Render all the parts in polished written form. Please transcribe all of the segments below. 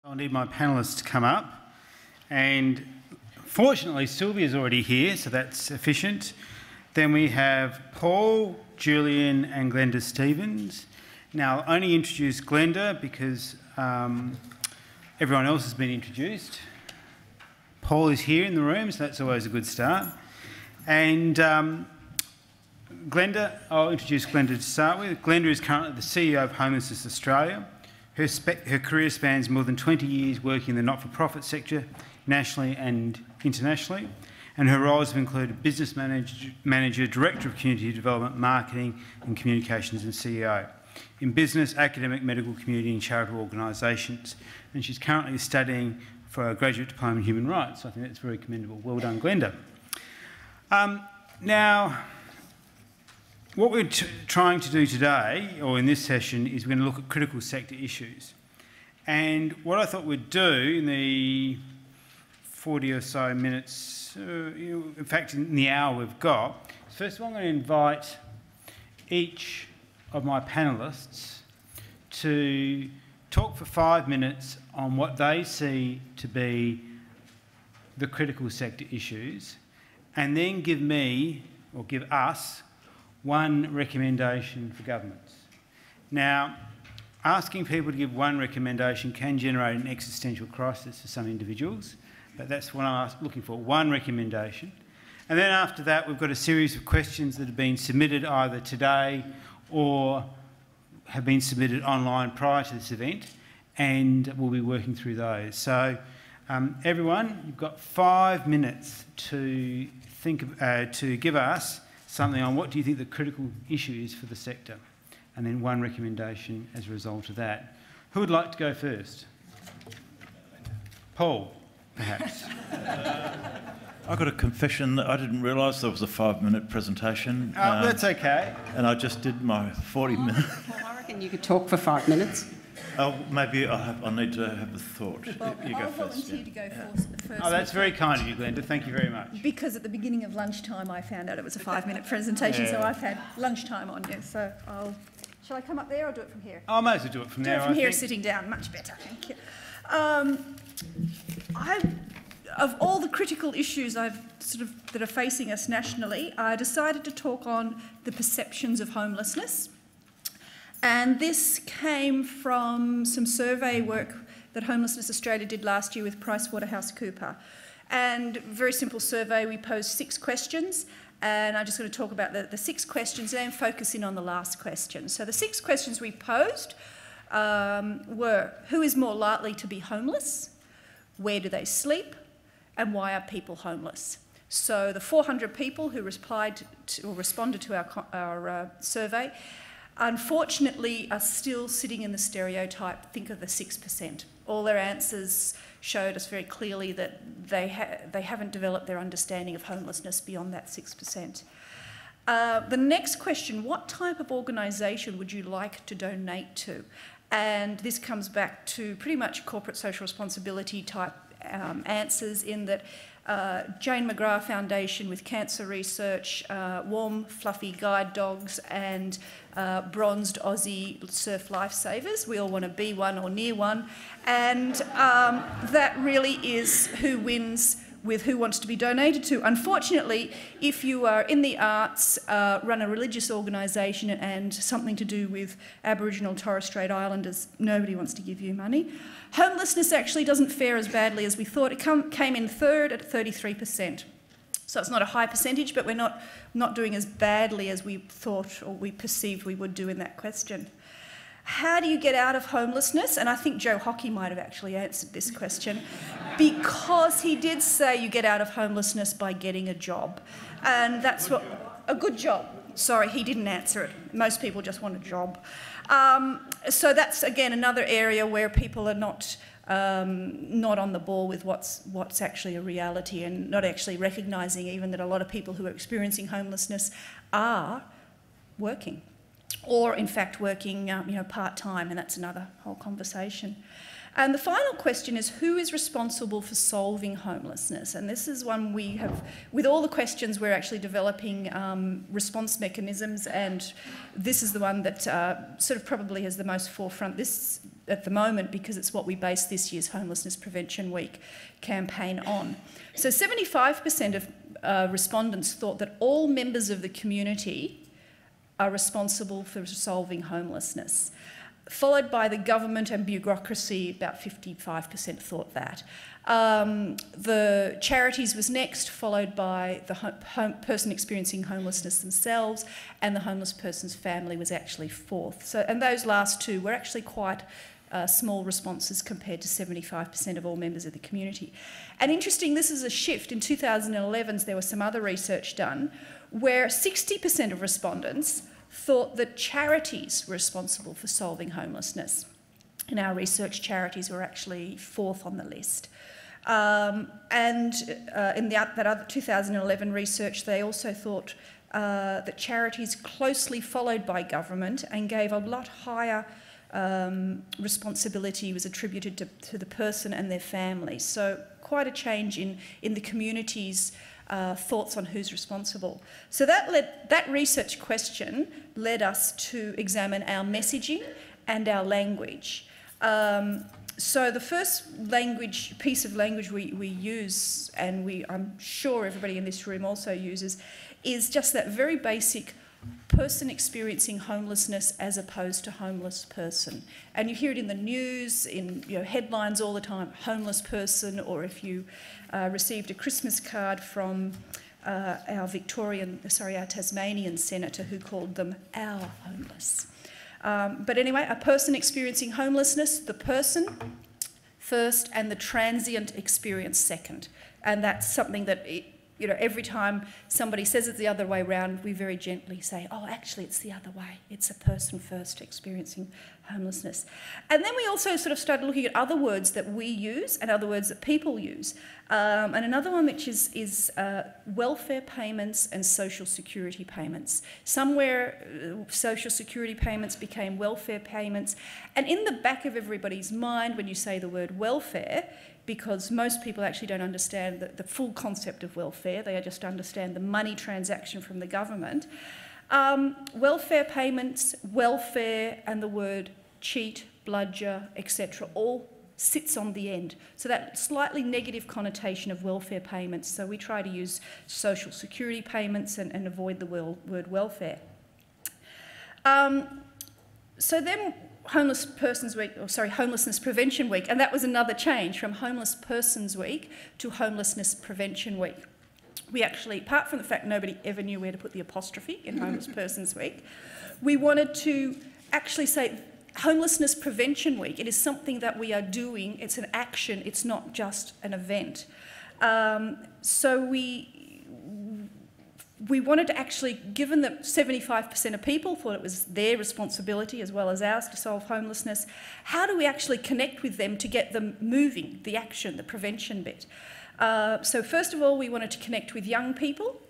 I'll need my panellists to come up, and fortunately Sylvia's already here, so that's efficient. Then we have Paul, Julian and Glenda Stevens. Now I'll only introduce Glenda because everyone else has been introduced. Paul is here in the room, so that's always a good start. And Glenda, I'll introduce Glenda to start with. Glenda is currently the CEO of Homelessness Australia. Her career spans more than 20 years working in the not-for-profit sector, nationally and internationally, and her roles have included business manager, director of community development, marketing and communications, and CEO in business, academic, medical, community and charitable organisations. And she's currently studying for a graduate diploma in human rights. I think that's very commendable. Well done, Glenda. Now, what we're trying to do today, or in this session, is we're going to look at critical sector issues. And what I thought we'd do in the 40 or so minutes, in fact in the hour we've got, is first of all I'm going to invite each of my panellists to talk for 5 minutes on what they see to be the critical sector issues, and then give me, or give us, one recommendation for governments. Now, asking people to give one recommendation can generate an existential crisis for some individuals, but that's what I'm looking for, one recommendation. And then after that, we've got a series of questions that have been submitted either today or have been submitted online prior to this event, and we'll be working through those. So, everyone, you've got 5 minutes to to give us something on what do you think the critical issue is for the sector, and then one recommendation as a result of that. Who would like to go first? Paul, perhaps. I got a confession that I didn't realise there was a 5-minute presentation. That's okay. And I just did my 40 minutes. Well, I reckon you could talk for 5 minutes. Oh, maybe I need to have a thought. Well, you go I'll first. volunteer to go first. Oh, that's very kind of you, Glenda. Thank you very much. Because at the beginning of lunchtime I found out it was a 5-minute presentation, so I've had lunchtime on you. So shall I come up there or do it from here? I might as well do it from there. Do it from here, sitting down. Much better, thank you. Of all the critical issues that are facing us nationally, I decided to talk on the perceptions of homelessness. And this came from some survey work that Homelessness Australia did last year with PricewaterhouseCoopers. And very simple survey, we posed 6 questions, and I'm just going to talk about the 6 questions and then focus in on the last question. So the 6 questions we posed were, who is more likely to be homeless? Where do they sleep? And why are people homeless? So the 400 people who responded to our survey, unfortunately, are still sitting in the stereotype, think of the 6%. All their answers showed us very clearly that they haven't developed their understanding of homelessness beyond that 6%. The next question, what type of organisation would you like to donate to? And this comes back to pretty much corporate social responsibility type answers, in that Jane McGrath Foundation with cancer research, warm, fluffy guide dogs and bronzed Aussie surf lifesavers. We all want to be one or near one. And that really is who wins with who wants to be donated to. Unfortunately, if you are in the arts, run a religious organisation and something to do with Aboriginal and Torres Strait Islanders, nobody wants to give you money. Homelessness actually doesn't fare as badly as we thought. It came in third at 33%. So it's not a high percentage, but we're not doing as badly as we thought or we perceived we would do in that question. How do you get out of homelessness? And I think Joe Hockey might have actually answered this question, because he did say you get out of homelessness by getting a job. And that's a good job. Sorry, he didn't answer it. Most people just want a job. So that's, again, another area where people are not on the ball with what's actually a reality, and not actually recognising even that a lot of people who are experiencing homelessness are working, or in fact working part-time, and that's another whole conversation. And the final question is, who is responsible for solving homelessness? And this is one we have, with all the questions, we're actually developing response mechanisms, and this is the one that sort of probably has the most forefront. This at the moment because it's what we base this year's Homelessness Prevention Week campaign on. So 75% of respondents thought that all members of the community are responsible for solving homelessness, followed by the government and bureaucracy. About 55% thought that. The charities was next, followed by the person experiencing homelessness themselves, and the homeless person's family was actually fourth. So, and those last two were actually quite small responses compared to 75% of all members of the community. And interesting, this is a shift. In 2011, there was some other research done where 60% of respondents thought that charities were responsible for solving homelessness. In our research, charities were actually fourth on the list. In that other 2011 research, they also thought that charities closely followed by government and gave a lot higher responsibility was attributed to the person and their family. So quite a change in the community's thoughts on who's responsible. So that research question led us to examine our messaging and our language. So the first piece of language we use, and I'm sure everybody in this room also uses, is just that very basic person experiencing homelessness as opposed to homeless person. And you hear it in the news, in headlines all the time, homeless person, or if you received a Christmas card from our Tasmanian senator who called them our homeless. But anyway, a person experiencing homelessness, the person first and the transient experience second. And that's something that, every time somebody says it the other way around, we very gently say, oh, actually, it's the other way. It's a person first experiencing homelessness. And then we also sort of started looking at other words that we use and other words that people use. And another one which is welfare payments and social security payments. Somewhere social security payments became welfare payments. And in the back of everybody's mind when you say the word welfare, because most people actually don't understand the full concept of welfare, they just understand the money transaction from the government. Welfare payments, welfare, and the word cheat, bludger, etc. all sits on the end. So that slightly negative connotation of welfare payments. So we try to use social security payments and avoid the word welfare. So then Homelessness Prevention Week, and that was another change from Homeless Persons Week to Homelessness Prevention Week. We actually, apart from the fact nobody ever knew where to put the apostrophe in Homeless Persons Week, we wanted to actually say Homelessness Prevention Week. It is something that we are doing. It's an action. It's not just an event. So we wanted to actually, given that 75% of people thought it was their responsibility as well as ours to solve homelessness, how do we actually connect with them to get them moving, the action, the prevention bit? So first of all, we wanted to connect with young people.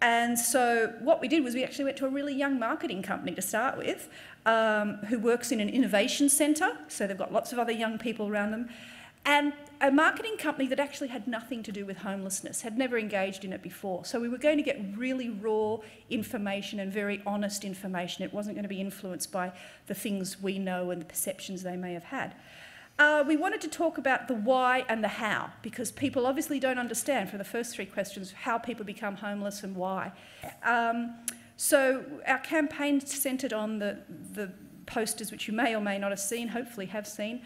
And so what we did was we actually went to a really young marketing company to start with, who works in an innovation centre. So they've got lots of other young people around them. And a marketing company that actually had nothing to do with homelessness, had never engaged in it before. So we were going to get really raw information and very honest information. It wasn't going to be influenced by the things we know and the perceptions they may have had. We wanted to talk about the why and the how, because people obviously don't understand from the first three questions how people become homeless and why. So our campaign centred on the posters, which you may or may not have seen, hopefully have seen,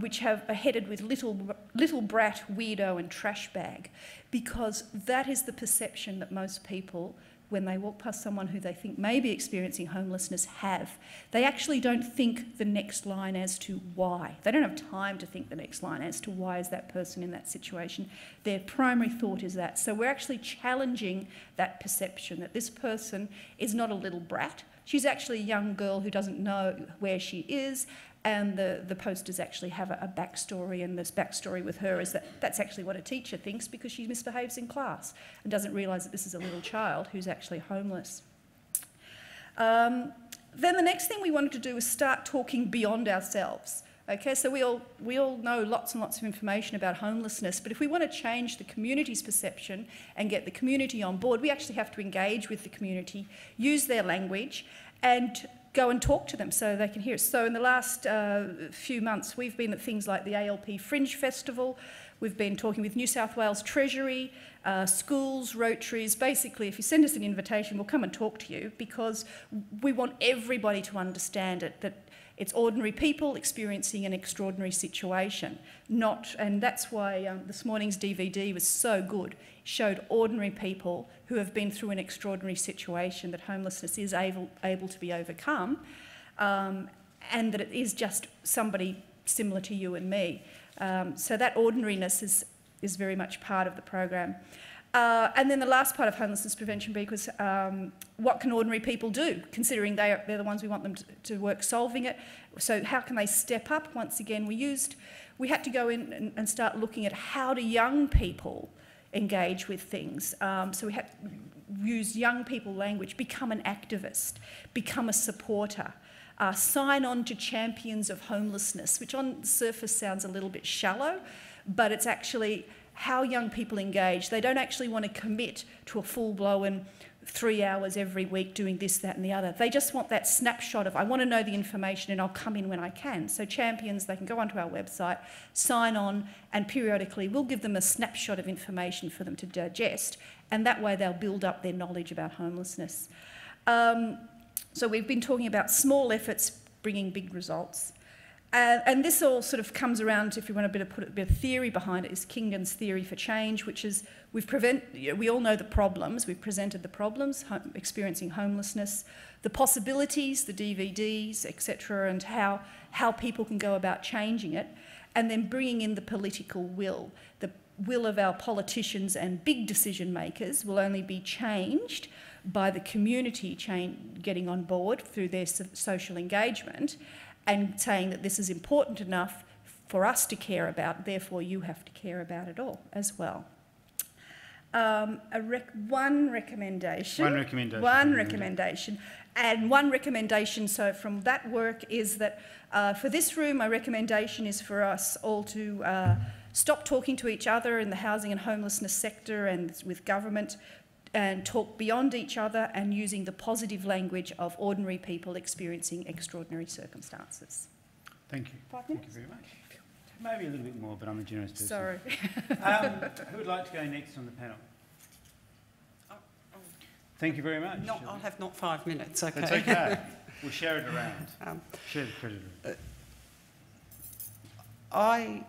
which are headed with little brat, weirdo and trash bag, because that is the perception that most people, when they walk past someone who they think may be experiencing homelessness, have. They actually don't think the next line as to why. They don't have time to think the next line as to why is that person in that situation. Their primary thought is that. So we're actually challenging that perception that this person is not a little brat. She's actually a young girl who doesn't know where she is, and the posters actually have a backstory, and this backstory with her is that that's actually what a teacher thinks because she misbehaves in class and doesn't realise that this is a little child who's actually homeless. Then the next thing we wanted to do was start talking beyond ourselves. Okay, so we all know lots and lots of information about homelessness, but if we want to change the community's perception and get the community on board, we actually have to engage with the community, use their language, and go and talk to them so they can hear us. So in the last few months, we've been at things like the ALP Fringe Festival. We've been talking with New South Wales Treasury, schools, Rotaries. Basically, if you send us an invitation, we'll come and talk to you, because we want everybody to understand it, that it's ordinary people experiencing an extraordinary situation. And that's why this morning's DVD was so good. It showed ordinary people who have been through an extraordinary situation, that homelessness is able to be overcome, and that it is just somebody similar to you and me. So that ordinariness is very much part of the program. And then the last part of homelessness prevention week was what can ordinary people do, considering they're the ones we want them to work solving it. So how can they step up? Once again, we had to go in and start looking at how do young people engage with things. So we had to use young people language, become an activist, become a supporter. Sign on to Champions of Homelessness, which on the surface sounds a little bit shallow, but it's actually how young people engage. They don't actually want to commit to a full-blown 3 hours every week doing this, that and the other. They just want that snapshot of, I want to know the information and I'll come in when I can. So Champions, they can go onto our website, sign on, and periodically we'll give them a snapshot of information for them to digest, and that way they'll build up their knowledge about homelessness. So we've been talking about small efforts bringing big results. And this all sort of comes around, if you want to put a bit of theory behind it, is Kingan's theory for change, which is we all know the problems, we've presented the problems, experiencing homelessness, the possibilities, the DVDs, etc., and how people can go about changing it, and then bringing in the political will. The will of our politicians and big decision makers will only be changed by the community getting on board through their social engagement, and saying that this is important enough for us to care about, therefore you have to care about it all as well. One recommendation. And one recommendation, so from that work, is that for this room, my recommendation is for us all to stop talking to each other in the housing and homelessness sector and with government, and talk beyond each other and using the positive language of ordinary people experiencing extraordinary circumstances. Thank you. 5 minutes? Thank you very much. Maybe a little bit more, but I'm a generous person. Sorry. Who would like to go next on the panel? Thank you very much. I'll have not 5 minutes, okay. That's okay. We'll share it around. Share the credit. I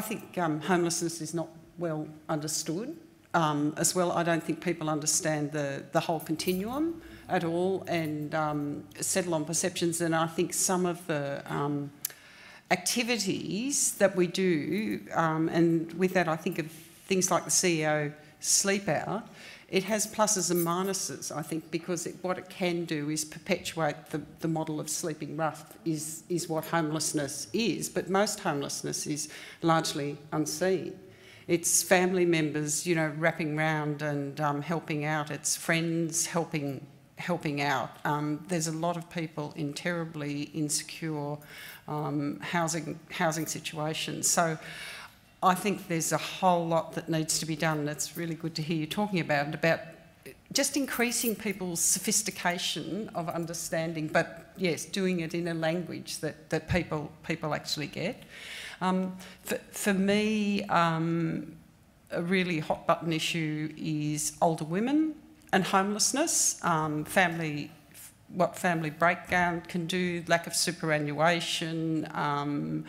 think homelessness is not well understood. As well, I don't think people understand the whole continuum at all, and settle on perceptions. And I think some of the activities that we do, and with that I think of things like the CEO Sleep Out, it has pluses and minuses, I think, because what it can do is perpetuate the model of sleeping rough is what homelessness is, but most homelessness is largely unseen. It's family members, you know, wrapping round and helping out. It's friends helping out. There's a lot of people in terribly insecure housing situations. So I think there's a whole lot that needs to be done. And it's really good to hear you talking about just increasing people's sophistication of understanding, but yes, doing it in a language that people actually get. For me, a really hot button issue is older women and homelessness, what family breakdown can do, lack of superannuation.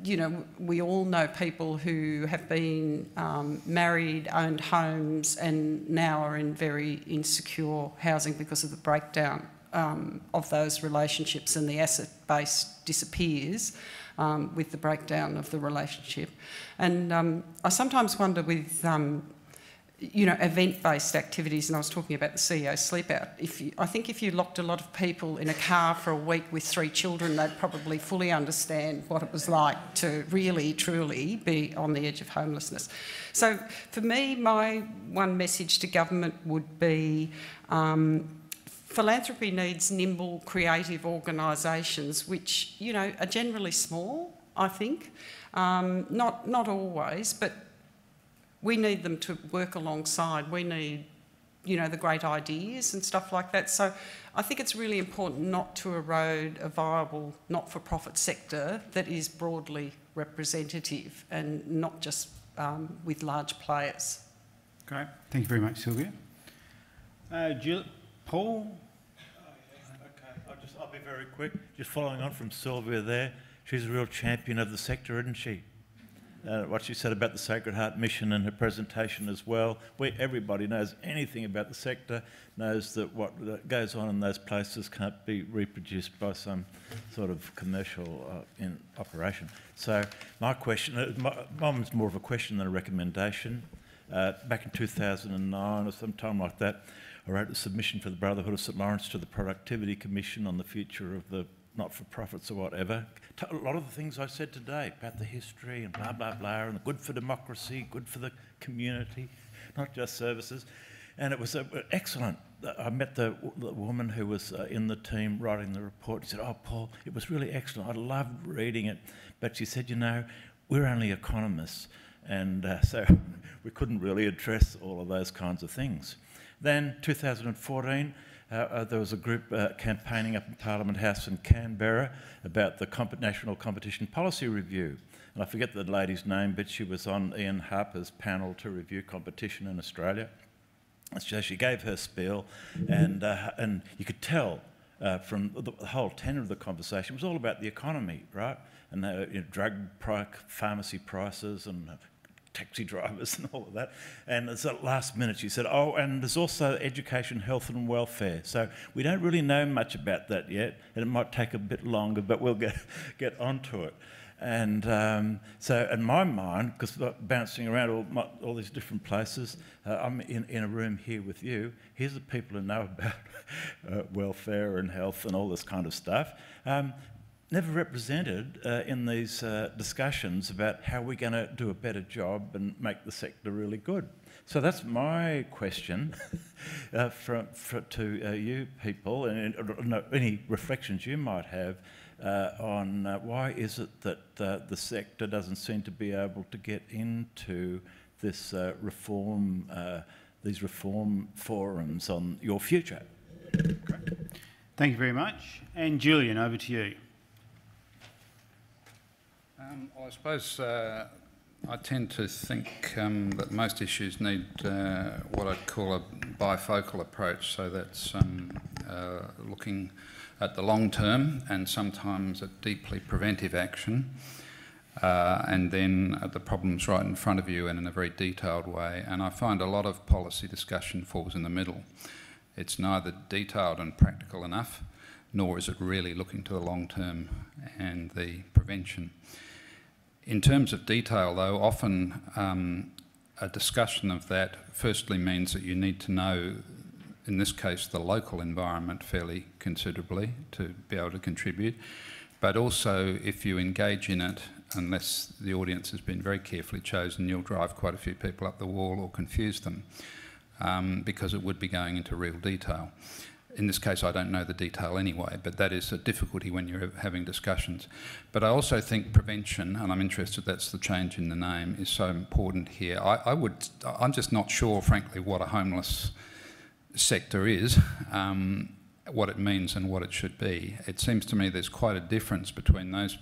You know, we all know people who have been married, owned homes, and now are in very insecure housing because of the breakdown of those relationships, and the asset base disappears with the breakdown of the relationship. And I sometimes wonder with, you know, event-based activities, and I was talking about the CEO Sleep Out, I think if you locked a lot of people in a car for a week with 3 children, they'd probably fully understand what it was like to really, truly be on the edge of homelessness. So for me, my one message to government would be philanthropy needs nimble, creative organisations which, you know, are generally small, I think. Not always, but we need them to work alongside. We need you know, the great ideas and stuff like that. So I think it's really important not to erode a viable not-for-profit sector that is broadly representative and not just with large players. Great. Thank you very much, Sylvia. Paul? Okay, I'll be very quick. Just following on from Sylvia there, she's a real champion of the sector, isn't she? What she said about the Sacred Heart mission and her presentation as well. Everybody knows anything about the sector, knows that what goes on in those places can't be reproduced by some sort of commercial operation. So my question, mine's more of a question than a recommendation. Back in 2009 or sometime like that, I wrote a submission for the Brotherhood of St Lawrence to the Productivity Commission on the future of the not-for-profits or whatever. A lot of the things I said today about the history and blah, blah, blah, and good for democracy, good for the community, not just services. And it was excellent. I met the woman who was in the team writing the report. She said, "Oh, Paul, it was really excellent. I loved reading it." But she said, "You know, we're only economists." And so we couldn't really address all of those kinds of things. Then 2014, there was a group campaigning up in Parliament House in Canberra about the National Competition Policy Review. And I forget the lady's name, but she was on Ian Harper's panel to review competition in Australia. So she gave her spiel, and you could tell from the whole tenor of the conversation, it was all about the economy, right? And drug pharmacy prices and taxi drivers and all of that. And at the last minute she said, "Oh, and there's also education, health and welfare." So we don't really know much about that yet, and it might take a bit longer, but we'll get onto it. And so in my mind, because bouncing around all these different places, I'm in a room here with you. Here's the people who know about welfare and health and all this kind of stuff. Never represented in these discussions about how we're going to do a better job and make the sector really good. So that's my question to you people, and any reflections you might have on why is it that the sector doesn't seem to be able to get into this these reform forums on your future. Great. Thank you very much. And Julian, over to you. Well, I suppose I tend to think that most issues need what I'd call a bifocal approach. So that's looking at the long term and sometimes at deeply preventive action, and then at the problems right in front of you and in a very detailed way. And I find a lot of policy discussion falls in the middle. It's neither detailed and practical enough, nor is it really looking to the long term and the prevention. In terms of detail, though, often a discussion of that firstly means that you need to know, in this case, the local environment fairly considerably to be able to contribute. But also, if you engage in it, unless the audience has been very carefully chosen, you'll drive quite a few people up the wall or confuse them, because it would be going into real detail. In this case, I don't know the detail anyway, but that is a difficulty when you're having discussions. But I also think prevention, and I'm interested that's the change in the name, is so important here. I'm just not sure, frankly, what a homeless sector is, what it means and what it should be. It seems to me there's quite a difference between those.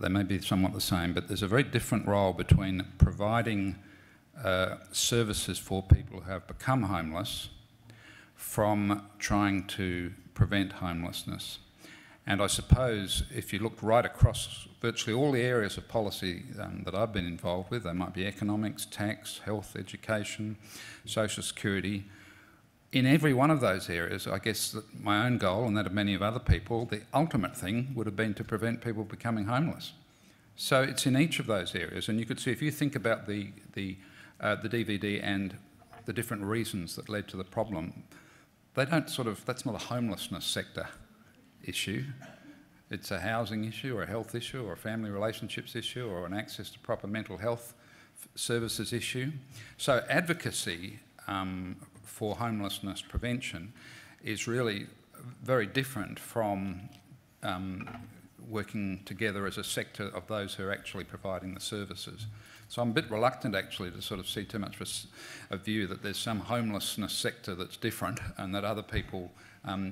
They may be somewhat the same, but there's a very different role between providing services for people who have become homeless from trying to prevent homelessness. And I suppose if you looked right across virtually all the areas of policy that I've been involved with, they might be economics, tax, health, education, social security, in every one of those areas, I guess that my own goal and that of many of other people, the ultimate thing would have been to prevent people becoming homeless. So it's in each of those areas, and you could see, if you think about the DVD and the different reasons that led to the problem, they don't that's not a homelessness sector issue. It's a housing issue or a health issue or a family relationships issue or an access to proper mental health services issue. So advocacy for homelessness prevention is really very different from working together as a sector of those who are actually providing the services. So I'm a bit reluctant actually to sort of see too much of a view that there's some homelessness sector that's different and that other people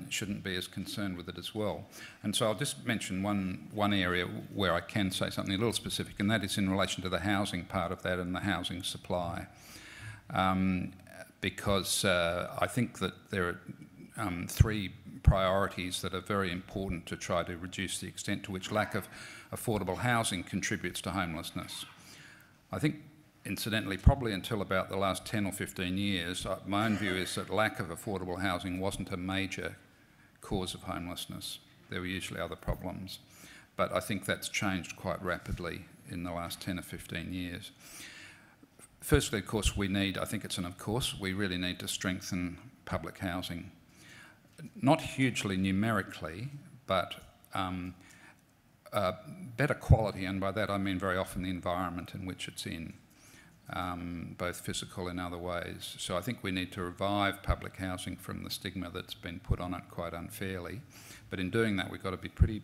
shouldn't be as concerned with it as well. And so I'll just mention one area where I can say something a little specific, and that is in relation to the housing part of that and the housing supply. Because I think that there are three priorities that are very important to try to reduce the extent to which lack of affordable housing contributes to homelessness. I think, incidentally, probably until about the last 10 or 15 years, my own view is that lack of affordable housing wasn't a major cause of homelessness. There were usually other problems. But I think that's changed quite rapidly in the last 10 or 15 years. Firstly, of course, we really need to strengthen public housing. Not hugely numerically, but better quality, and by that I mean very often the environment in which it's in, both physical and other ways. So I think we need to revive public housing from the stigma that's been put on it quite unfairly. But in doing that, we've got to be pretty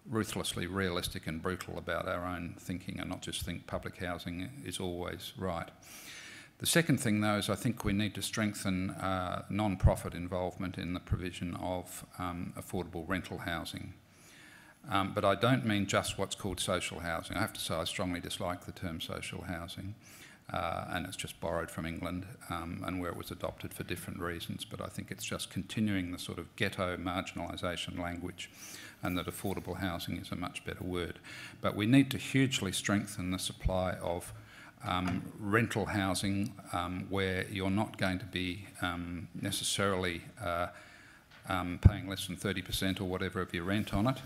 ruthlessly realistic and brutal about our own thinking and not just think public housing is always right. The second thing, though, is I think we need to strengthen non-profit involvement in the provision of affordable rental housing. But I don't mean just what's called social housing. I have to say I strongly dislike the term social housing, and it's just borrowed from England and where it was adopted for different reasons. But I think it's just continuing the sort of ghetto marginalisation language, and that affordable housing is a much better word. But we need to hugely strengthen the supply of rental housing where you're not going to be necessarily paying less than 30% or whatever of your rent on it,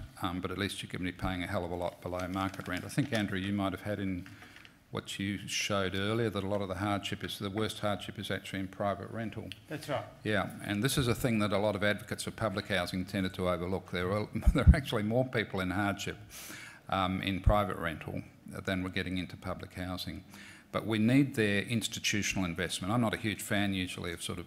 but at least you're going to be paying a hell of a lot below market rent. I think, Andrew, you might have had in what you showed earlier that a lot of the worst hardship is actually in private rental. That's right. Yeah, and this is a thing that a lot of advocates of public housing tended to overlook. There are actually more people in hardship in private rental than we're getting into public housing. But we need their institutional investment. I'm not a huge fan usually of sort of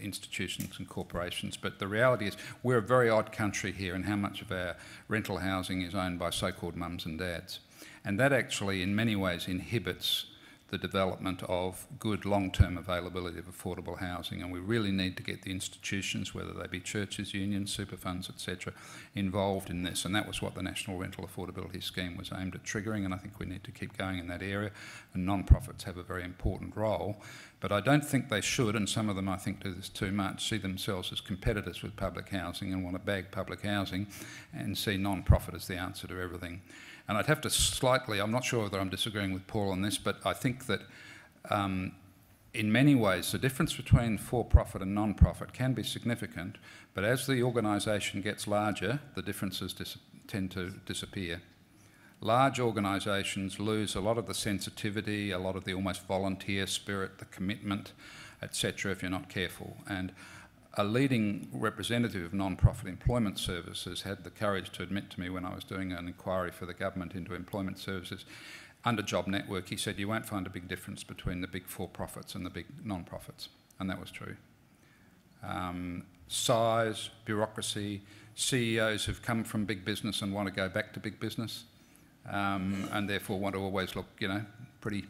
institutions and corporations, but the reality is we're a very odd country here in how much of our rental housing is owned by so-called mums and dads. And that actually in many ways inhibits the development of good long-term availability of affordable housing, and we really need to get the institutions, whether they be churches, unions, super funds, etc., involved in this. And that was what the National Rental Affordability Scheme was aimed at triggering, and I think we need to keep going in that area. And non-profits have a very important role, but I don't think they should, and some of them I think do this too much, see themselves as competitors with public housing and want to bag public housing and see non-profit as the answer to everything. And I'd have to slightly, I'm not sure whether I'm disagreeing with Paul on this, but I think that in many ways the difference between for-profit and non-profit can be significant, but as the organisation gets larger, the differences tend to disappear. Large organisations lose a lot of the sensitivity, a lot of the almost volunteer spirit, the commitment, etc., if you're not careful. And a leading representative of non-profit employment services had the courage to admit to me when I was doing an inquiry for the government into employment services, under Job Network, he said, you won't find a big difference between the big for-profits and the big non-profits. And that was true. Size, bureaucracy, CEOs who've come from big business and want to go back to big business, and therefore want to always look, you know, pretty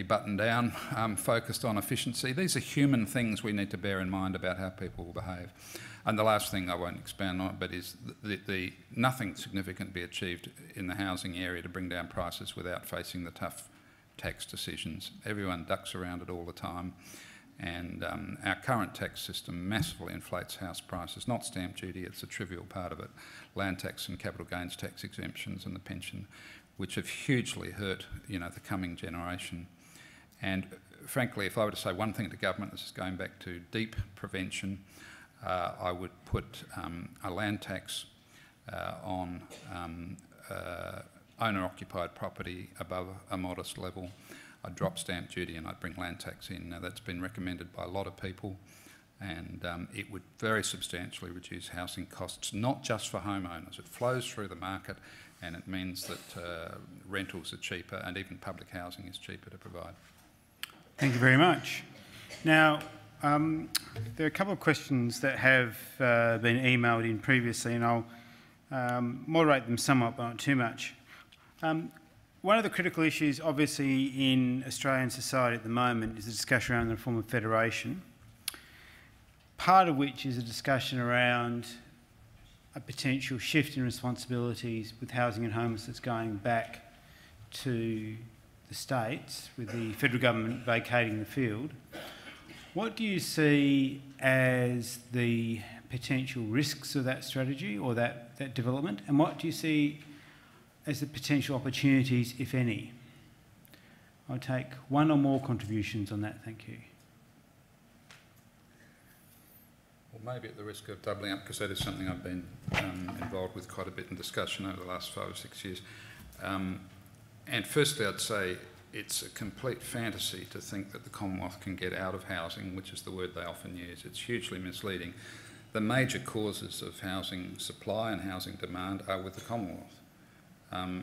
buttoned down, focused on efficiency. These are human things we need to bear in mind about how people will behave. And the last thing I won't expand on, but is the nothing significant be achieved in the housing area to bring down prices without facing the tough tax decisions. Everyone ducks around it all the time, and our current tax system massively inflates house prices, not stamp duty, it's a trivial part of it, land tax and capital gains tax exemptions and the pension, which have hugely hurt, you know, the coming generation. And frankly, if I were to say one thing to government, this is going back to deep prevention, I would put a land tax on owner-occupied property above a modest level. I'd drop stamp duty and I'd bring land tax in. Now, that's been recommended by a lot of people, and it would very substantially reduce housing costs, not just for homeowners. It flows through the market, and it means that rentals are cheaper, and even public housing is cheaper to provide. Thank you very much. Now, there are a couple of questions that have been emailed in previously, and I'll moderate them somewhat, but not too much. One of the critical issues, obviously, in Australian society at the moment is the discussion around the reform of federation, part of which is a discussion around a potential shift in responsibilities with housing and homelessness going back to the states, with the federal government vacating the field. What do you see as the potential risks of that strategy or that development, and what do you see as the potential opportunities, if any? I'll take one or more contributions on that, thank you. Well, maybe at the risk of doubling up, because that is something I've been involved with quite a bit in discussion over the last 5 or 6 years. And firstly, I'd say it's a complete fantasy to think that the Commonwealth can get out of housing, which is the word they often use. It's hugely misleading. The major causes of housing supply and housing demand are with the Commonwealth.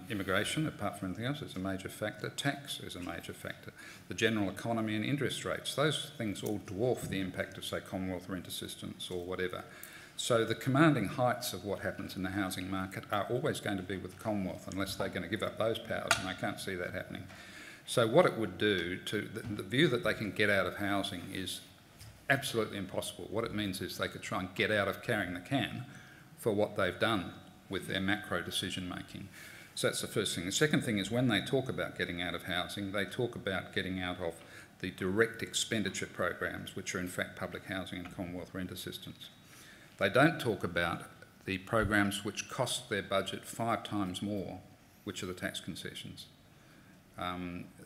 Immigration, apart from anything else, is a major factor. Tax is a major factor. The general economy and interest rates, those things all dwarf the impact of, say, Commonwealth rent assistance or whatever. So the commanding heights of what happens in the housing market are always going to be with the Commonwealth unless they're going to give up those powers, and I can't see that happening. So what it would do to the view that they can get out of housing is absolutely impossible. What it means is they could try and get out of carrying the can for what they've done with their macro decision making. So that's the first thing. The second thing is when they talk about getting out of housing, they talk about getting out of the direct expenditure programs, which are in fact public housing and Commonwealth rent assistance. They don't talk about the programs which cost their budget 5 times more, which are the tax concessions.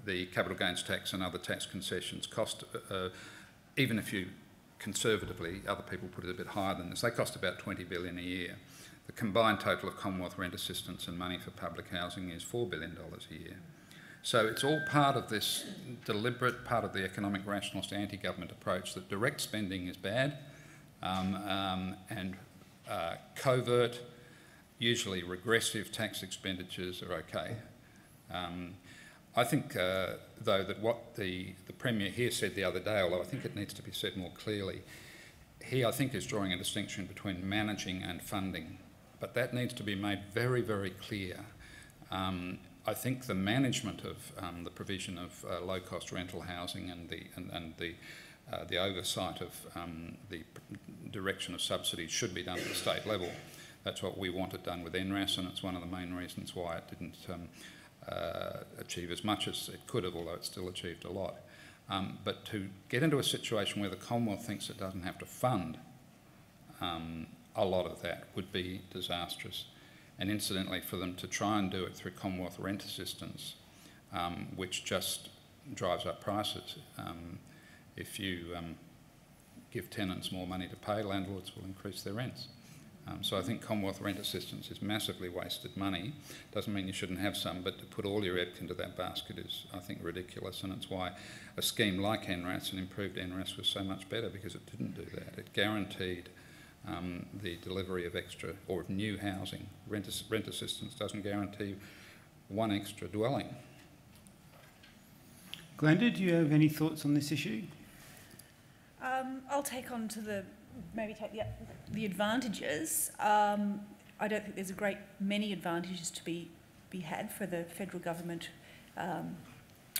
The capital gains tax and other tax concessions cost, even if you conservatively, other people put it a bit higher than this, they cost about $20 billion a year. The combined total of Commonwealth rent assistance and money for public housing is $4 billion a year. So it's all part of this deliberate, part of the economic rationalist anti-government approach that direct spending is bad and covert, usually regressive tax expenditures are okay. I think, though, that what the Premier here said the other day, although I think it needs to be said more clearly, he, I think, is drawing a distinction between managing and funding, but that needs to be made very, very clear. I think the management of the provision of low-cost rental housing and the oversight of the direction of subsidies should be done at the state level. That's what we wanted done with NRAS, and it's one of the main reasons why it didn't achieve as much as it could have, although it still achieved a lot. But to get into a situation where the Commonwealth thinks it doesn't have to fund a lot of that would be disastrous. And incidentally, for them to try and do it through Commonwealth rent assistance, which just drives up prices. If you give tenants more money to pay, landlords will increase their rents. So I think Commonwealth rent assistance is massively wasted money. Doesn't mean you shouldn't have some, but to put all your eggs into that basket is, I think, ridiculous, and it's why a scheme like NRAS, an improved NRAS, was so much better, because it didn't do that. It guaranteed the delivery of extra or of new housing. Rent assistance doesn't guarantee one extra dwelling. Glenda, do you have any thoughts on this issue? I'll take on to maybe take the advantages. I don't think there's a great many advantages to be had for the federal government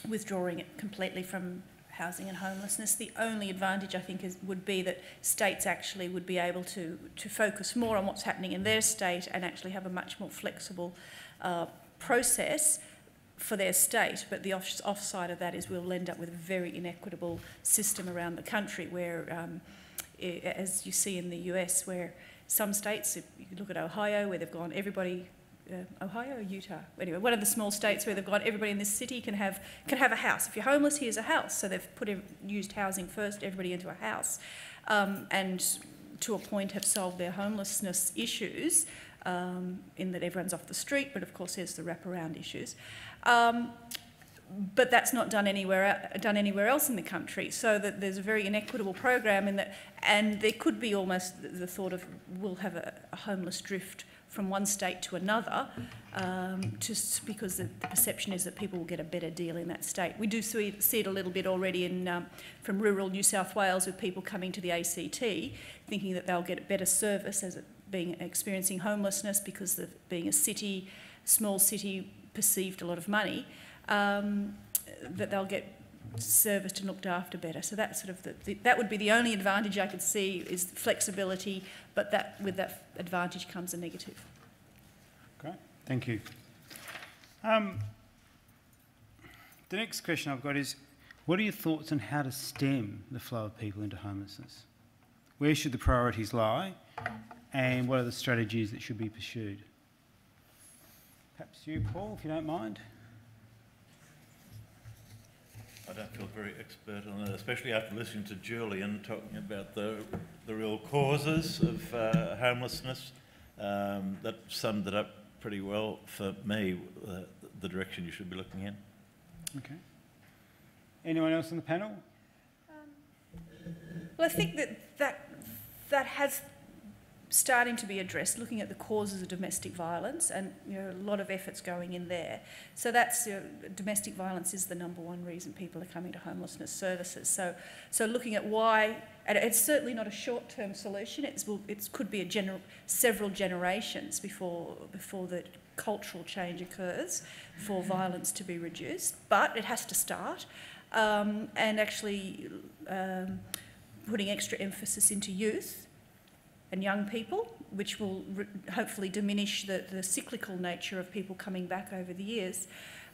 withdrawing it completely from housing and homelessness. The only advantage, I think, would be that states actually would be able to focus more on what's happening in their state and actually have a much more flexible process for their state. But the offside of that is we'll end up with a very inequitable system around the country where, as you see in the US, where some states, if you look at Ohio, where they've gone everybody, Ohio or Utah? Anyway, one of the small states where they've got everybody in this city can have a house. If you're homeless, here's a house. So they've used housing first, everybody into a house, and to a point have solved their homelessness issues in that everyone's off the street. But of course, there's the wraparound issues. But that's not done anywhere else in the country. So that there's a very inequitable program in that, and there could be almost the thought of we'll have a homeless drift from one state to another, just because the perception is that people will get a better deal in that state. We do see it a little bit already from rural New South Wales with people coming to the ACT, thinking that they'll get better service as experiencing homelessness because of being a city, small city, perceived a lot of money, that they'll get serviced and looked after better. So that's sort of that would be the only advantage I could see, is flexibility, but with that advantage comes a negative. Great, thank you. The next question I've got is, what are your thoughts on how to stem the flow of people into homelessness? Where should the priorities lie, and what are the strategies that should be pursued? Perhaps you, Paul, if you don't mind. I don't feel very expert on that, especially after listening to Julian talking about the real causes of homelessness. That summed it up pretty well for me, the direction you should be looking in. Okay. Anyone else on the panel? Well, I think that has starting to be addressed, looking at the causes of domestic violence, and a lot of efforts going in there. So that's domestic violence is the #1 reason people are coming to homelessness services. So looking at why, and it's certainly not a short-term solution. It could be several generations before the cultural change occurs for violence to be reduced, but it has to start, and actually putting extra emphasis into youth and young people, which will hopefully diminish the cyclical nature of people coming back over the years.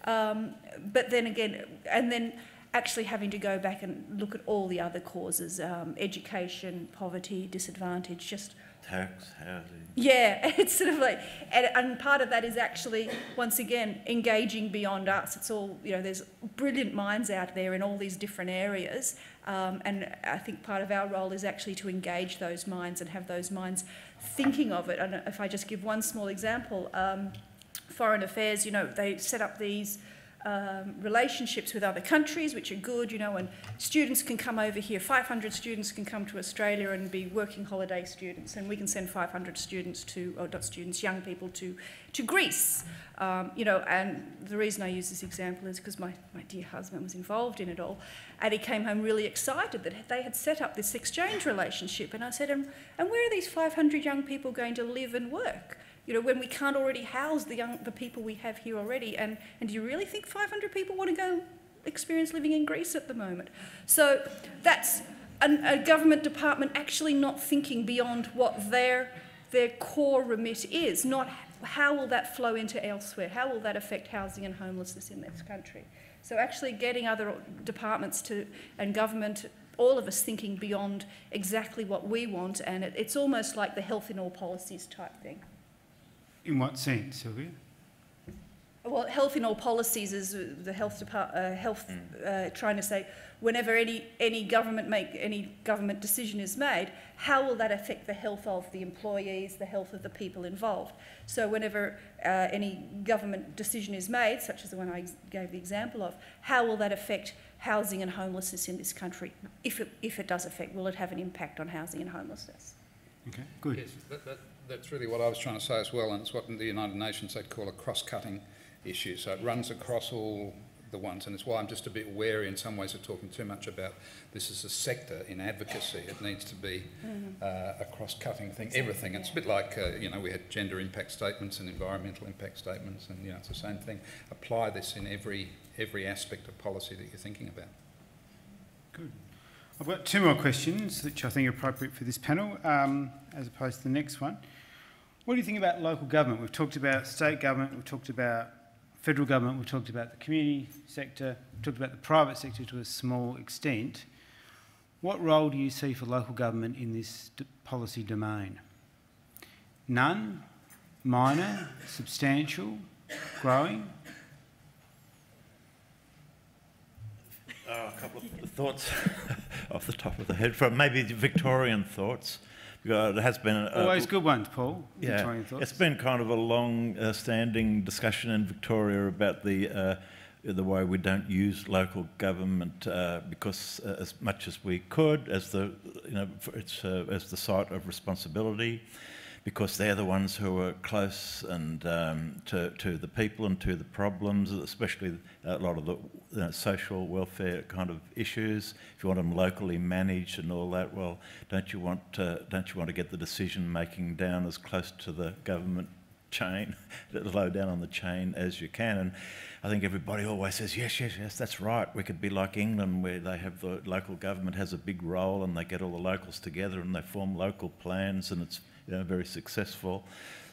But then again, and then actually having to go back and look at all the other causes, education, poverty, disadvantage, just... Tax, housing. Yeah, it's sort of like, and part of that is actually, once again, engaging beyond us. It's all, there's brilliant minds out there in all these different areas, and I think part of our role is actually to engage those minds and have those minds thinking of it. And if I just give one small example, Foreign Affairs, they set up these relationships with other countries, which are good, and students can come over here. 500 students can come to Australia and be working holiday students, and we can send 500 students young people to Greece. And the reason I use this example is because my dear husband was involved in it all, and he came home really excited that they had set up this exchange relationship. And I said, and where are these 500 young people going to live and work? When we can't already house the people we have here already, and do you really think 500 people want to go experience living in Greece at the moment? So that's a government department actually not thinking beyond what their core remit is, not how will that flow into elsewhere, how will that affect housing and homelessness in this country. So actually getting other departments and government, all of us thinking beyond exactly what we want, and it's almost like the health in all policies type thing. In what sense, Sylvia? Well, health in all policies is the health trying to say whenever any government decision is made, how will that affect the health of the employees, the health of the people involved? So whenever any government decision is made, such as the one I gave the example of, how will that affect housing and homelessness in this country? If it does affect, will it have an impact on housing and homelessness? Okay, good. Yes, that's really what I was trying to say as well, and it's what in the United Nations they call a cross-cutting issue. So it runs across all the ones, and it's why I'm just a bit wary in some ways of talking too much about this as a sector in advocacy. It needs to be a cross-cutting thing, everything. It's a bit like, we had gender impact statements and environmental impact statements, and, it's the same thing. Apply this in every aspect of policy that you're thinking about. Good. I've got 2 more questions, which I think are appropriate for this panel, as opposed to the next one. What do you think about local government? We've talked about state government, we've talked about federal government, we've talked about the community sector, we've talked about the private sector to a small extent. What role do you see for local government in this policy domain? None? Minor? Substantial? Growing? A couple of thoughts off the top of the head, from maybe the Victorian thoughts. It has been always good ones, Paul. Yeah, Victorian thoughts. It's been kind of a long-standing discussion in Victoria about the way we don't use local government because as much as we could, as the site of responsibility, because they're the ones who are close and to the people and to the problems, especially a lot of the social welfare kind of issues. If you want them locally managed and all that, well, don't you want to get the decision making down as close to the government chain, low down on the chain as you can? And I think everybody always says, yes, that's right. We could be like England, where they have the local government has a big role and they get all the locals together and they form local plans, and it's very successful.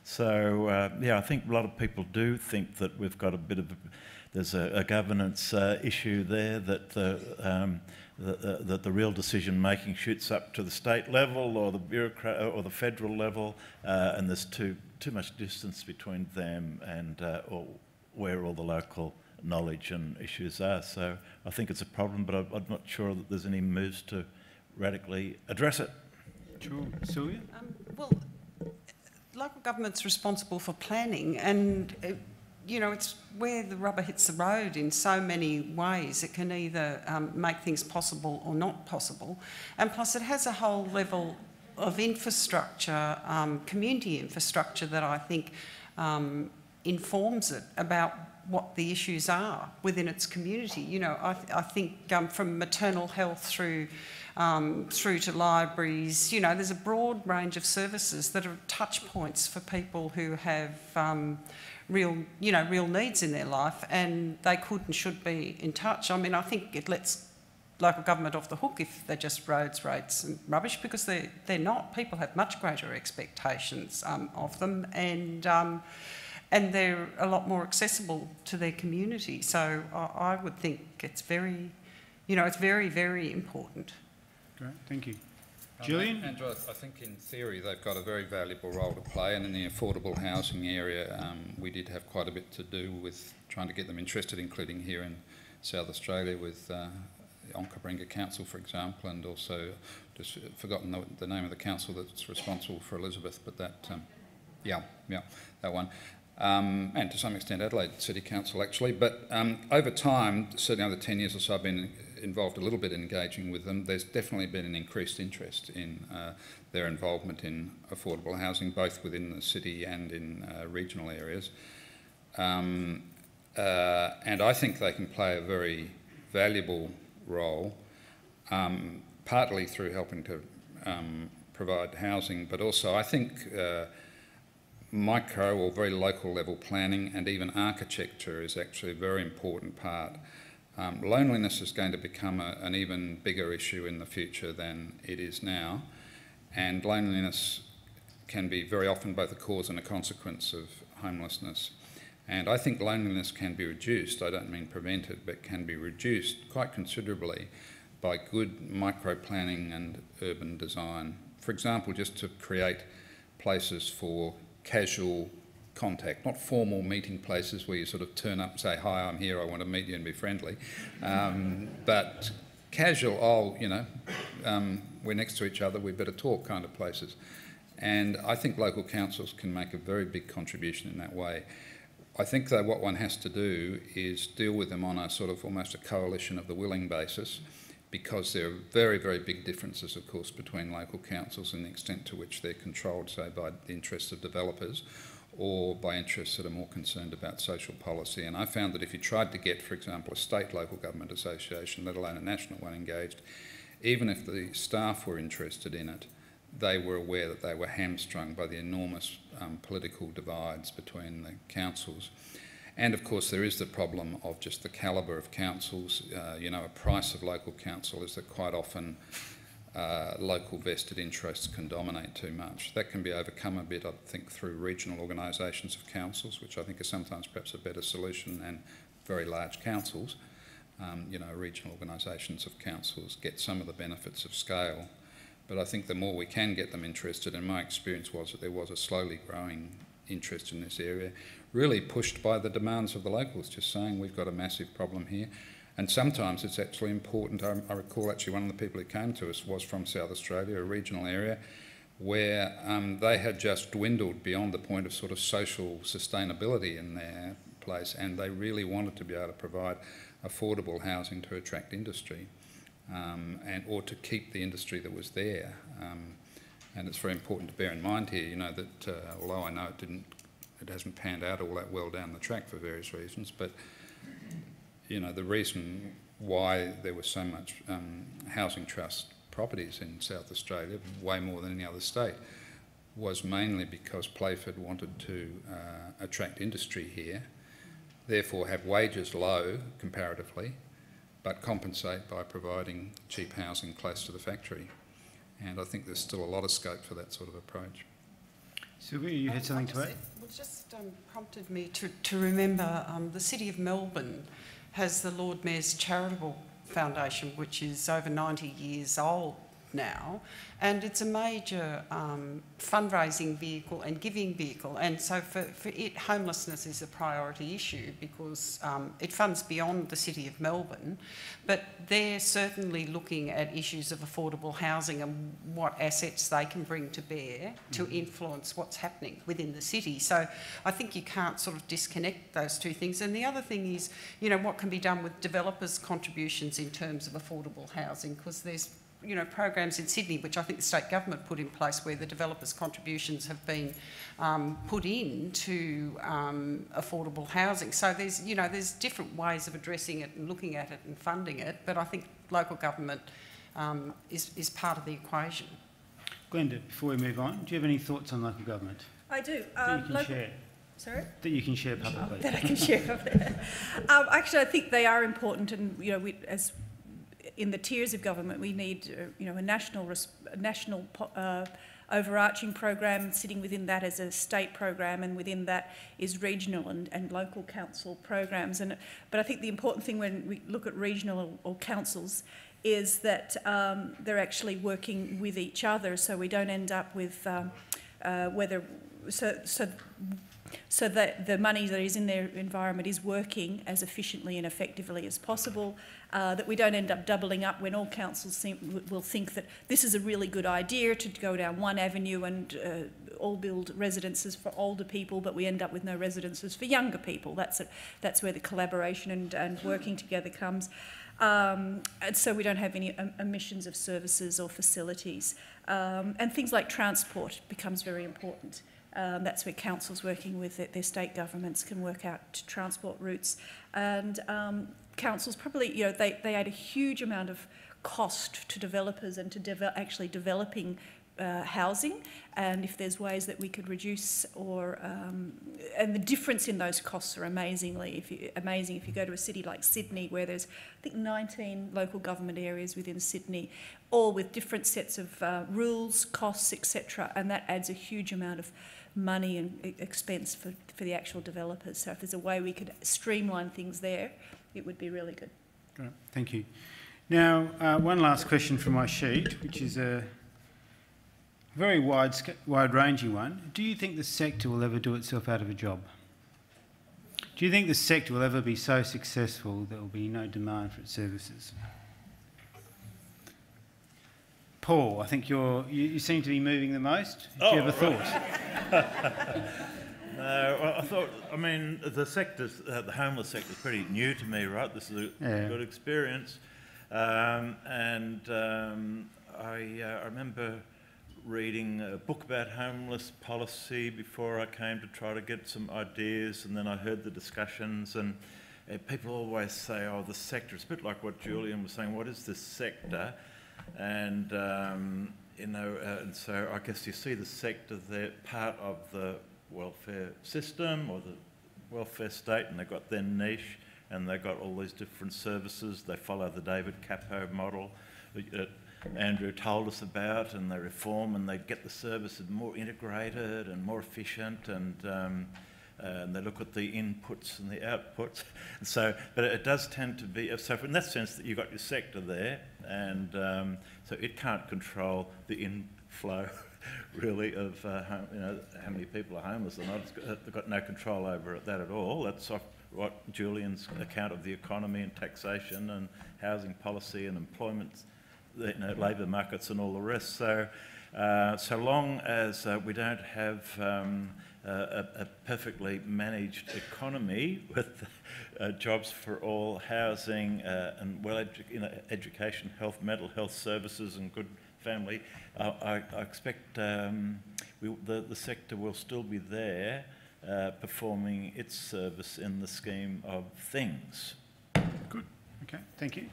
So I think a lot of people do think that we've got a bit of there's a governance issue there, that the real decision making shoots up to the state level or the bureaucrat or the federal level, and there's too much distance between them and or where all the local knowledge and issues are. So I think it's a problem, but I'm not sure that there's any moves to radically address it. Sure. Sylvia? Well, local government's responsible for planning, and it's where the rubber hits the road in so many ways. It can either make things possible or not possible, and plus it has a whole level of infrastructure, community infrastructure, that I think informs it about what the issues are within its community. I think from maternal health through to libraries, there's a broad range of services that are touch points for people who have real needs in their life, and they could and should be in touch. I mean, I think it lets local government off the hook if they're just roads, rates and rubbish, because they're not. People have much greater expectations of them, and they're a lot more accessible to their community. So I would think it's very, it's very, very important. Great, thank you. Julian? Andrew, I think in theory they've got a very valuable role to play, and in the affordable housing area we did have quite a bit to do with trying to get them interested, including here in South Australia with Onkaparinga Council, for example, and also just forgotten the name of the council that's responsible for Elizabeth, but that, that one. And to some extent Adelaide City Council actually, but over time, certainly over the 10 years or so I've been involved a little bit in engaging with them, there's definitely been an increased interest in their involvement in affordable housing, both within the city and in regional areas. And I think they can play a very valuable role, partly through helping to provide housing, but also I think micro or very local level planning and even architecture is actually a very important part. Loneliness is going to become an even bigger issue in the future than it is now, and loneliness can be very often both a cause and a consequence of homelessness. And I think loneliness can be reduced, I don't mean prevented, but can be reduced quite considerably by good micro planning and urban design. For example, just to create places for casual contact, not formal meeting places where you sort of turn up and say, hi, I'm here, I want to meet you and be friendly, but casual, we're next to each other, we better talk kind of places. And I think local councils can make a very big contribution in that way. I think though what one has to do is deal with them on a sort of almost a coalition of the willing basis, because there are very, very big differences, of course, between local councils and the extent to which they're controlled, say, by the interests of developers or by interests that are more concerned about social policy. And I found that if you tried to get, for example, a state local government association, let alone a national one, engaged, even if the staff were interested in it, they were aware that they were hamstrung by the enormous political divides between the councils. And of course there is the problem of just the calibre of councils. A price of local council is that quite often local vested interests can dominate too much. That can be overcome a bit, I think, through regional organisations of councils, which I think is sometimes perhaps a better solution than very large councils. Regional organisations of councils get some of the benefits of scale. But I think the more we can get them interested, and my experience was that there was a slowly growing interest in this area, really pushed by the demands of the locals, just saying we've got a massive problem here. And sometimes it's actually important. I recall actually one of the people who came to us was from South Australia, a regional area, where they had just dwindled beyond the point of sort of social sustainability in their place, and they really wanted to be able to provide affordable housing to attract industry. Or to keep the industry that was there. And it's very important to bear in mind here, you know, that although I know it hasn't panned out all that well down the track for various reasons, but, you know, the reason why there was so much housing trust properties in South Australia, way more than any other state, was mainly because Playford wanted to attract industry here, therefore have wages low comparatively, but compensate by providing cheap housing close to the factory. And I think there's still a lot of scope for that sort of approach. Sylvia, you had something to add? Well, it just prompted me to remember the City of Melbourne has the Lord Mayor's Charitable Foundation, which is over 90 years old now, and it's a major fundraising vehicle and giving vehicle, and so for it, homelessness is a priority issue because it funds beyond the City of Melbourne, but they're certainly looking at issues of affordable housing and what assets they can bring to bear to influence what's happening within the city. So I think you can't sort of disconnect those two things. And the other thing is, you know, what can be done with developers' contributions in terms of affordable housing, because there's, you know, programs in Sydney, which I think the state government put in place, where the developers' contributions have been put into affordable housing. So there's, you know, there's different ways of addressing it and looking at it and funding it, but I think local government is part of the equation. Glenda, before we move on, do you have any thoughts on local government I do. that you can share? Sorry? That you can share publicly. That I can share. Actually, I think they are important, and, you know, as in the tiers of government, we need, you know, a national overarching program. Sitting within that as a state program, and within that is regional and local council programs. But I think the important thing when we look at regional or councils is that they're actually working with each other, so we don't end up with so that the money that is in their environment is working as efficiently and effectively as possible, that we don't end up doubling up when all councils will think that this is a really good idea to go down one avenue and all build residences for older people, but we end up with no residences for younger people. That's where the collaboration and working together comes. And so we don't have any omissions of services or facilities. And things like transport becomes very important. That's where councils working with their state governments can work out transport routes. And councils probably, you know, they add a huge amount of cost to developers and to actually developing housing. And if there's ways that we could reduce or... and the difference in those costs are amazing if you go to a city like Sydney, where there's, I think, 19 local government areas within Sydney, all with different sets of rules, costs, etc. And that adds a huge amount of money and expense for the actual developers. So if there's a way we could streamline things there, it would be really good. Great, thank you. Now, one last question from my sheet, which is a very wide-ranging one. Do you think the sector will ever do itself out of a job? Do you think the sector will ever be so successful there will be no demand for its services? Paul, I think you seem to be moving the most. Do you have a thought? No, I thought, I mean, the sector's, the homeless sector is pretty new to me, right? This is a good experience. I remember reading a book about homeless policy before I came to try to get some ideas, and then I heard the discussions, and people always say, oh, the sector, it's a bit like what Julian was saying, what is this sector? And, you know, and so I guess you see the sector there, part of the welfare system or the welfare state, and they've got their niche, and they've got all these different services. They follow the David Capo model that Andrew told us about, and they reform and they get the services more integrated and more efficient, and they look at the inputs and the outputs. And so, but it does tend to be, so in that sense that you've got your sector there, and so it can't control the inflow really of you know, how many people are homeless or not. They've got no control over that at all. That's what Julian's account of the economy and taxation and housing policy and employment, you know, labour markets and all the rest. So, so long as we don't have a perfectly managed economy with jobs for all, housing and you know, education, health, mental health services and good family. I expect the sector will still be there performing its service in the scheme of things. Good. Okay, thank you.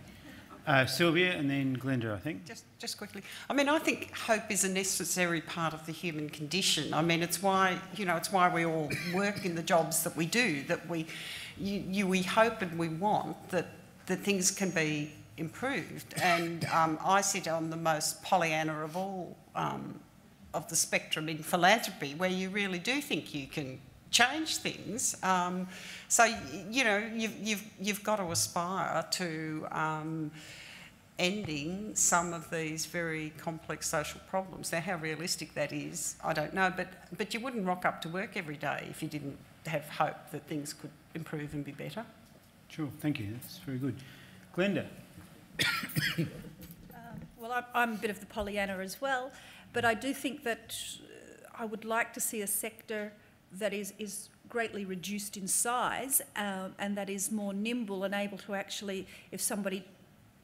Sylvia and then Glenda, I think. Just quickly. I mean, I think hope is a necessary part of the human condition. I mean, it's why, you know, it's why we all work in the jobs that we do, that we hope and we want that things can be improved. And I sit on the most Pollyanna of all of the spectrum in philanthropy, where you really do think you can change things. So, you know, you've got to aspire to ending some of these very complex social problems. Now, how realistic that is, I don't know, but you wouldn't rock up to work every day if you didn't have hope that things could improve and be better. Sure, thank you. That's very good. Glenda. Well, I'm a bit of the Pollyanna as well, but I do think that I would like to see a sector that is greatly reduced in size and that is more nimble and able to actually, if somebody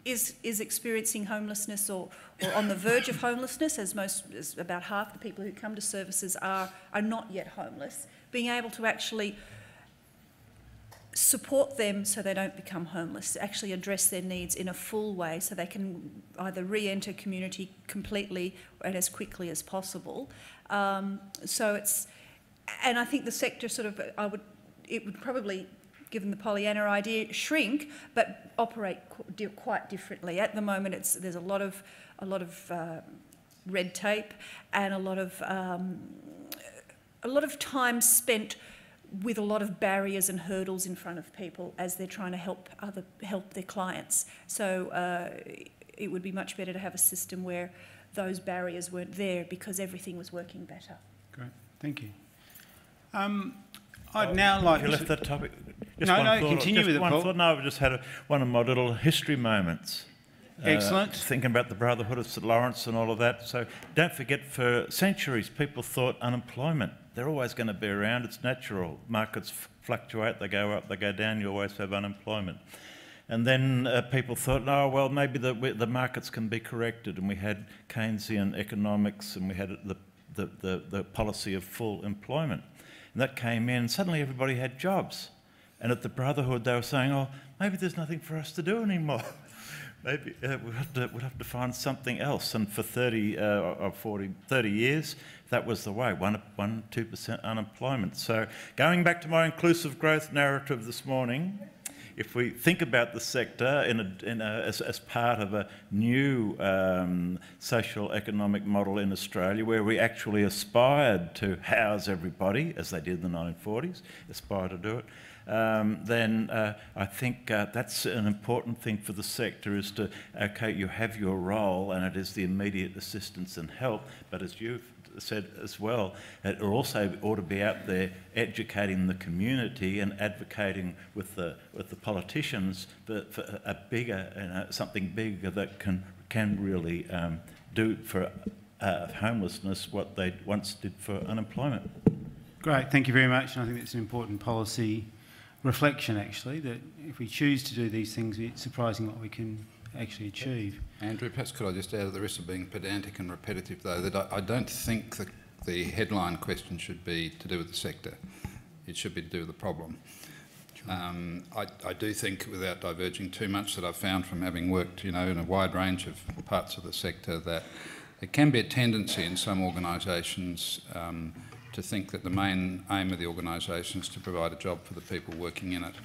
is experiencing homelessness or on the verge of homelessness, as about half the people who come to services are not yet homeless, being able to actually support them so they don't become homeless, actually address their needs in a full way so they can either re-enter community completely and as quickly as possible. So it's, and I think the sector sort of, it would probably, given the Pollyanna idea, shrink, but operate quite differently. At the moment, there's a lot of red tape and a lot of time spent with a lot of barriers and hurdles in front of people as they're trying to help their clients. So it would be much better to have a system where those barriers weren't there because everything was working better. Great, thank you. I'd now like you left that topic. Continue with it, Paul. No, I've just had one of my little history moments. Excellent. Thinking about the Brotherhood of St Lawrence and all of that. So don't forget, for centuries, people thought unemployment, they're always going to be around, it's natural. Markets fluctuate, they go up, they go down, you always have unemployment. And then people thought, oh, well, maybe the markets can be corrected, and we had Keynesian economics and we had the policy of full employment. And that came in, and suddenly everybody had jobs. And at the Brotherhood, they were saying, oh, maybe there's nothing for us to do anymore. Maybe we'd have to find something else. And for 30 years, that was the way, 1-2% unemployment. So going back to my inclusive growth narrative this morning, if we think about the sector as part of a new social economic model in Australia, where we actually aspired to house everybody, as they did in the 1940s, aspire to do it, then I think that's an important thing for the sector, is to, okay, you have your role and it is the immediate assistance and help, but as you've said as well, it also ought to be out there educating the community and advocating with the politicians for a bigger, something bigger that can really do for homelessness what they once did for unemployment. Great, thank you very much. And I think it's an important policy reflection, actually, that if we choose to do these things, it's surprising what we can actually achieve. Andrew, perhaps could I just add, at the risk of being pedantic and repetitive, though, that I don't think the headline question should be to do with the sector. It should be to do with the problem. I do think, without diverging too much, that I've found from having worked, in a wide range of parts of the sector, that there can be a tendency in some organisations to think that the main aim of the organisation is to provide a job for the people working in it.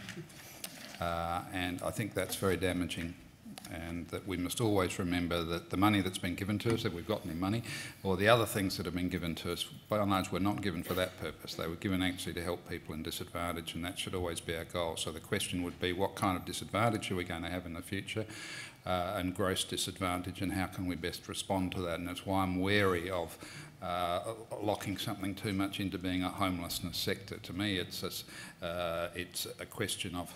And I think that's very damaging, and that we must always remember that the money that's been given to us, if we've got any money, or the other things that have been given to us, by and large, were not given for that purpose. They were given actually to help people in disadvantage, and that should always be our goal. So the question would be, what kind of disadvantage are we going to have in the future, and gross disadvantage, and how can we best respond to that? And that's why I'm wary of locking something too much into being a homelessness sector. To me, it's a question of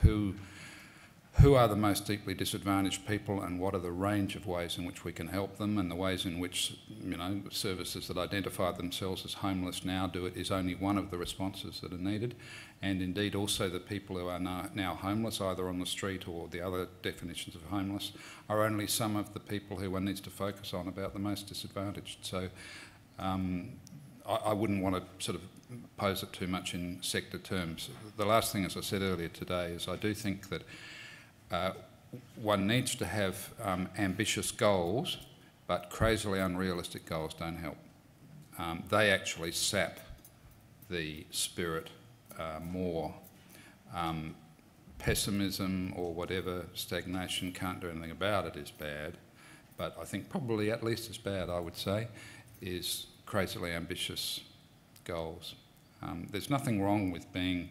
who are the most deeply disadvantaged people and what are the range of ways in which we can help them, and the ways in which, you know, services that identify themselves as homeless now do it is only one of the responses that are needed. And indeed also the people who are now homeless, either on the street or the other definitions of homeless, are only some of the people who one needs to focus on about the most disadvantaged. So I wouldn't want to sort of pose it too much in sector terms. The last thing, as I said earlier today, is I do think that one needs to have ambitious goals, but crazily unrealistic goals don't help. They actually sap the spirit more. Pessimism or whatever, stagnation, can't do anything about it, is bad. But I think probably at least as bad, I would say, is crazily ambitious goals. There's nothing wrong with being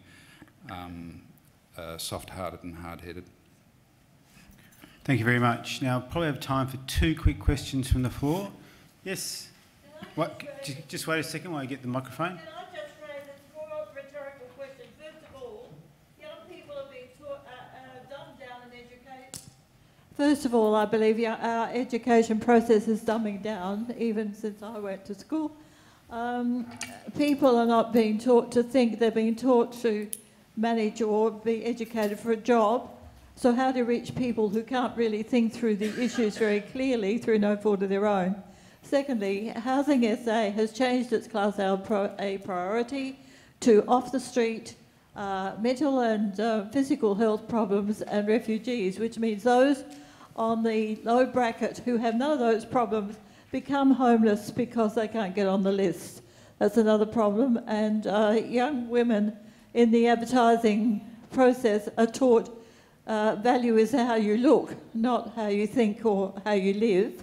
soft-hearted and hard-headed. Thank you very much. Now, probably have time for 2 quick questions from the floor. Yes? What? Just wait a second while I get the microphone. Can I just raise a small rhetorical question? First of all, young people are being dumbed down and educated. First of all, I believe our education process is dumbing down, even since I went to school. People are not being taught to think, they're being taught to manage or be educated for a job. So how do you reach people who can't really think through the issues very clearly through no fault of their own? Secondly, Housing SA has changed its Class A priority to off the street, mental and physical health problems and refugees, which means those on the low bracket who have none of those problems become homeless because they can't get on the list. That's another problem. And young women in the advertising process are taught value is how you look, not how you think or how you live.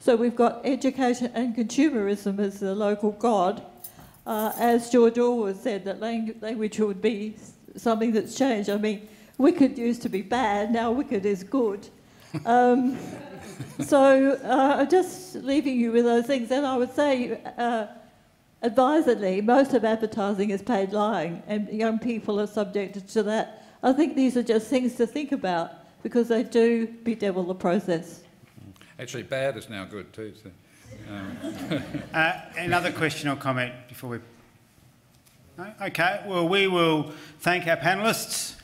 So we've got education and consumerism as the local god. As George Orwell said, that language would be something that's changed. I mean, wicked used to be bad, now wicked is good. So just leaving you with those things, and I would say, advisedly, most of advertising is paid lying, and young people are subjected to that. I think these are just things to think about, because they do bedevil the process. Actually, bad is now good too. So, another question or comment before we... No? Okay, well, we will thank our panellists.